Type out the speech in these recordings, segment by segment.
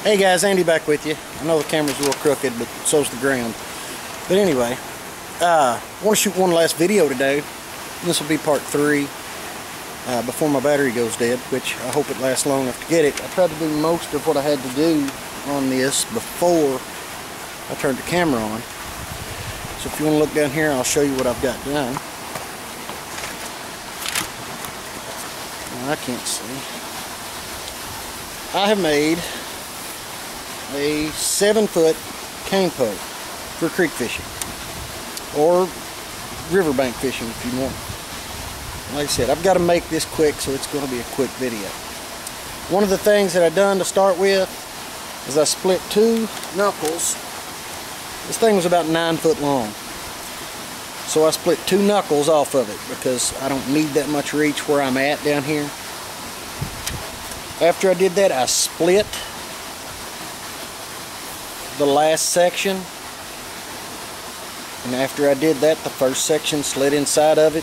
Hey guys, Andy back with you. I know the camera's a little crooked, but so's the ground. But anyway, I want to shoot one last video today. This will be part 3 before my battery goes dead, which I hope it lasts long enough to get it. I tried to do most of what I had to do on this before I turned the camera on. So if you want to look down here, I'll show you what I've got done. I can't see. I have made a 7-foot cane pole for creek fishing or riverbank fishing if you want. Like I said, I've got to make this quick, so it's going to be a quick video. One of the things that I done to start with is I split 2 knuckles. This thing was about 9 foot long, so I split 2 knuckles off of it because I don't need that much reach where I'm at down here. After I did that, I split the last section, and after I did that, the first section slid inside of it.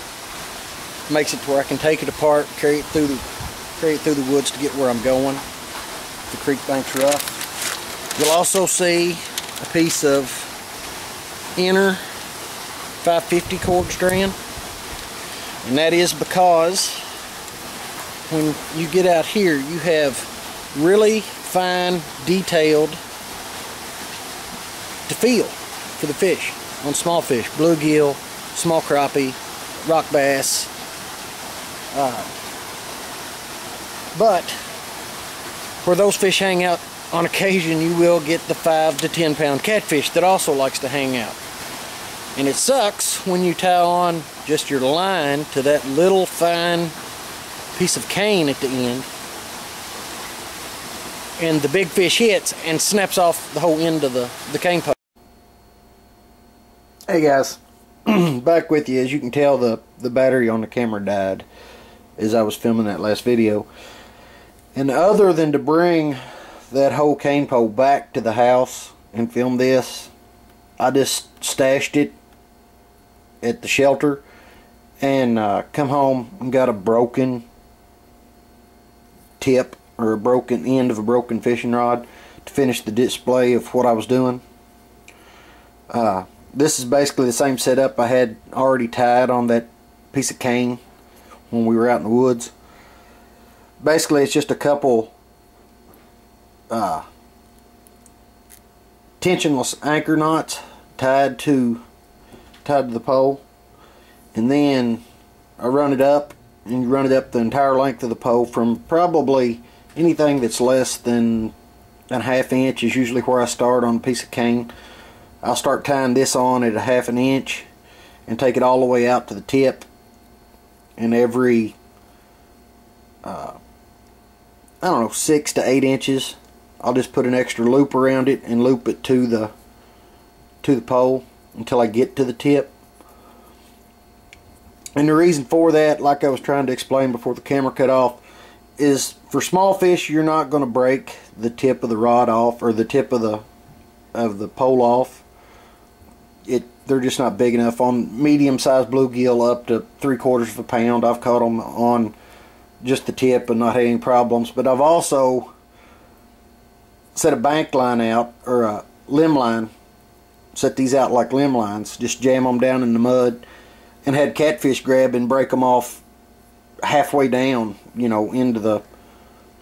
Makes it to where I can take it apart, carry it through the woods to get where I'm going. The creek bank's rough. You'll also see a piece of inner 550 cord strand, and that is because when you get out here, you have really fine, detailed to feel for the fish on small fish, bluegill, small crappie, rock bass. But where those fish hang out, on occasion you will get the 5 to 10 pound catfish that also likes to hang out. And it sucks when you tie on just your line to that little fine piece of cane at the end, and the big fish hits and snaps off the whole end of the cane pole. Hey guys, back with you. As you can tell, the battery on the camera died as I was filming that last video. And other than to bring that whole cane pole back to the house and film this, I just stashed it at the shelter and come home and got a broken tip or a broken end of a broken fishing rod to finish the display of what I was doing. This is basically the same setup I had already tied on that piece of cane when we were out in the woods. Basically, it's just a couple tensionless anchor knots tied to the pole, and then I run it up, and you run it up the entire length of the pole from probably anything that's less than a ½ inch is usually where I start on a piece of cane. I'll start tying this on at a ½ inch and take it all the way out to the tip, and every I don't know, 6 to 8 inches I'll just put an extra loop around it and loop it to the pole until I get to the tip. And the reason for that, like I was trying to explain before the camera cut off, is for small fish you're not going to break the tip of the rod off or the tip of the pole off. They're just not big enough. On medium-sized bluegill up to 3/4 pound, I've caught them on just the tip and not had any problems. But I've also set a bank line out, or a limb line, set these out like limb lines, just jam them down in the mud, and had catfish grab and break them off halfway down, you know, into the,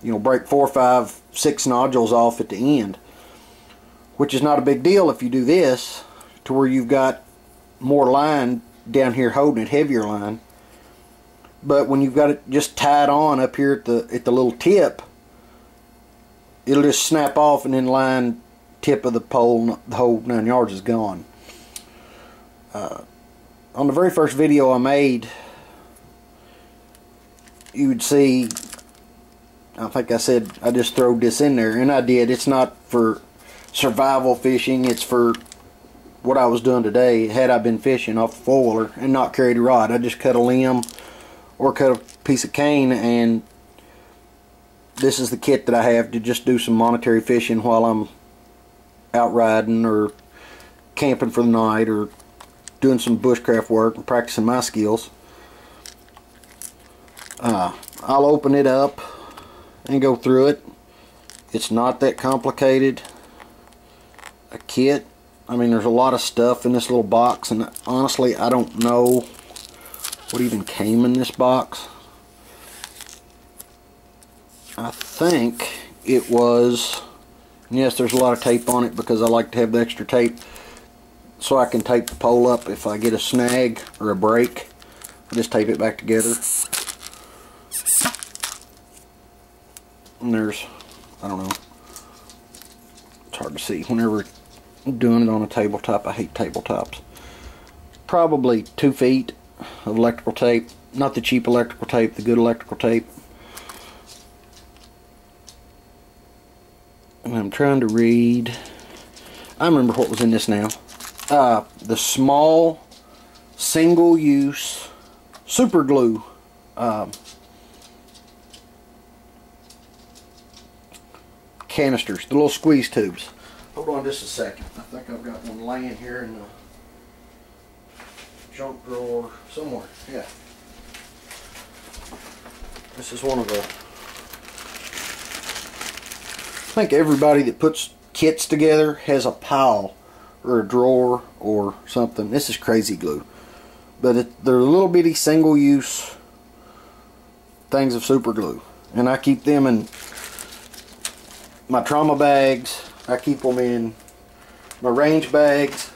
you know, break 4, 5, 6 nodules off at the end, which is not a big deal if you do this to where you've got more line down here holding it, heavier line. But when you've got it just tied on up here at the little tip, it'll just snap off, and then line, tip of the pole, the whole 9 yards is gone. On the very first video I made, you would see, I think I said I just throwed this in there, and I did. It's not for survival fishing, it's for what I was doing today. Had I been fishing off a 4-wheeler and not carried a rod, I just cut a limb or cut a piece of cane, and this is the kit that I have to just do some monetary fishing while I'm out riding or camping for the night or doing some bushcraft work and practicing my skills. I'll open it up and go through it, It's not that complicated a kit. I mean, there's a lot of stuff in this little box, and honestly, I don't know what even came in this box. I think it was, yes, there's a lot of tape on it because I like to have the extra tape so I can tape the pole up if I get a snag or a break. I just tape it back together. And there's, I don't know, it's hard to see whenever I'm doing it on a tabletop. I hate tabletops. Probably 2 feet of electrical tape. Not the cheap electrical tape, the good electrical tape. And I'm trying to read. I remember what was in this now. The small single-use super glue canisters, the little squeeze tubes. Hold on just a second. I think I've got one laying here in the junk drawer somewhere. Yeah. This is one of the, I think everybody that puts kits together has a pile or a drawer or something. This is crazy glue. But they're little bitty single-use things of super glue. And I keep them in my trauma bags. I keep them in my range bags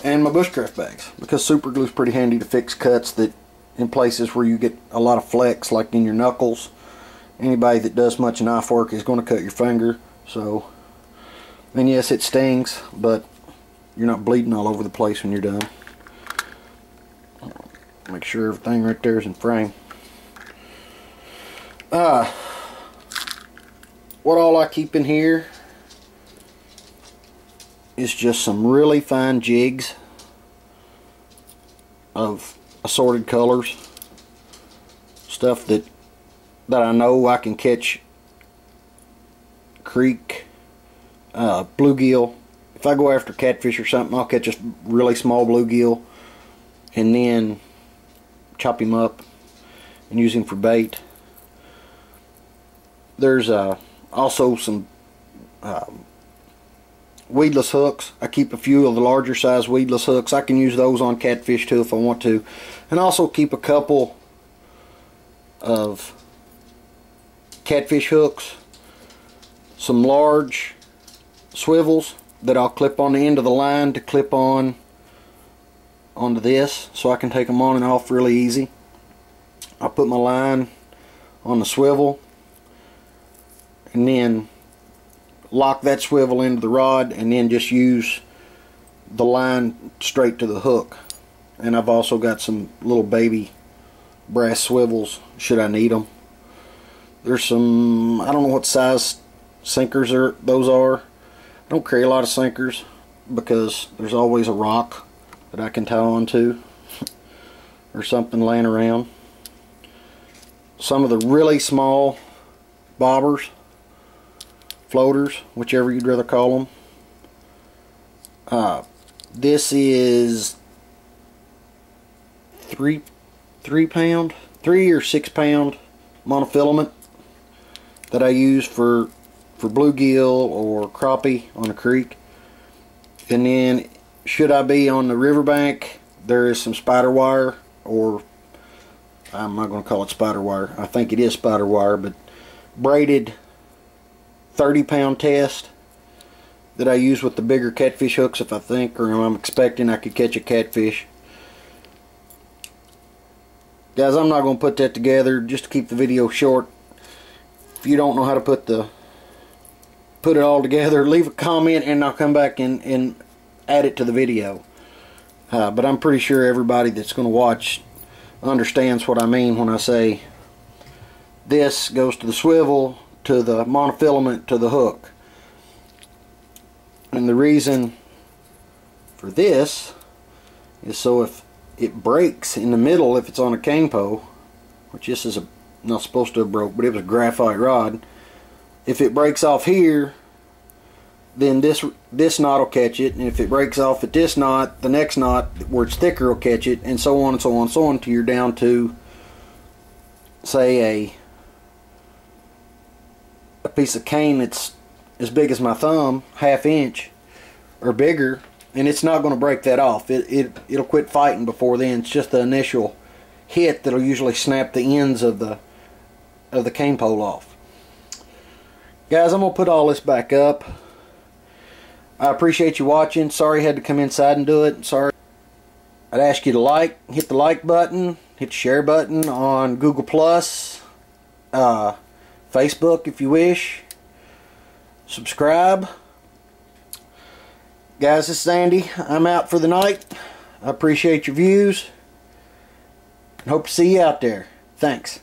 and my bushcraft bags, because super glue is pretty handy to fix cuts that in places where you get a lot of flex, like in your knuckles. Anybody that does much knife work is going to cut your finger. So, and yes, it stings, but you're not bleeding all over the place when you're done. Make sure everything right there is in frame. What all I keep in here is just some really fine jigs of assorted colors. Stuff that I know I can catch creek, bluegill. If I go after catfish or something, I'll catch a really small bluegill and then chop him up and use him for bait. There's also some weedless hooks. I keep a few of the larger size weedless hooks. I can use those on catfish too if I want to. And also keep a couple of catfish hooks, some large swivels that I'll clip on the end of the line to clip on onto this, so I can take them on and off really easy. I'll put my line on the swivel and then lock that swivel into the rod, and then just use the line straight to the hook. And I've also got some little baby brass swivels should I need them. There's some, I don't know what size sinkers those are. I don't carry a lot of sinkers because there's always a rock that I can tie onto or something laying around. Some of the really small bobbers, floaters, whichever you'd rather call them. This is 3 or 6 pound monofilament that I use for bluegill or crappie on a creek. And then should I be on the riverbank, there is some spider wire, or I'm not going to call it spider wire, I think it is spider wire, but braided 30-pound test that I use with the bigger catfish hooks if I think, or I'm expecting I could catch a catfish. Guys, I'm not going to put that together just to keep the video short. If you don't know how to put it all together, leave a comment and I'll come back and add it to the video. But I'm pretty sure everybody that's going to watch understands what I mean when I say this goes to the swivel, to the monofilament, to the hook. And the reason for this is so if it breaks in the middle, if it's on a cane pole, which this is not supposed to have broke, but it was a graphite rod. If it breaks off here, then this knot will catch it, and if it breaks off at this knot, the next knot where it's thicker will catch it, and so on and so on and so on, until you're down to, say, a piece of cane that's as big as my thumb, 1/2 inch or bigger, and it's not going to break that off. It'll quit fighting before then. It's just the initial hit that'll usually snap the ends of the cane pole off. Guys, I'm going to put all this back up. I appreciate you watching. Sorry I had to come inside and do it. Sorry. I'd ask you to hit the like button, hit the share button on Google+, Facebook if you wish. Subscribe. Guys, this is Andy. I'm out for the night. I appreciate your views. Hope to see you out there. Thanks.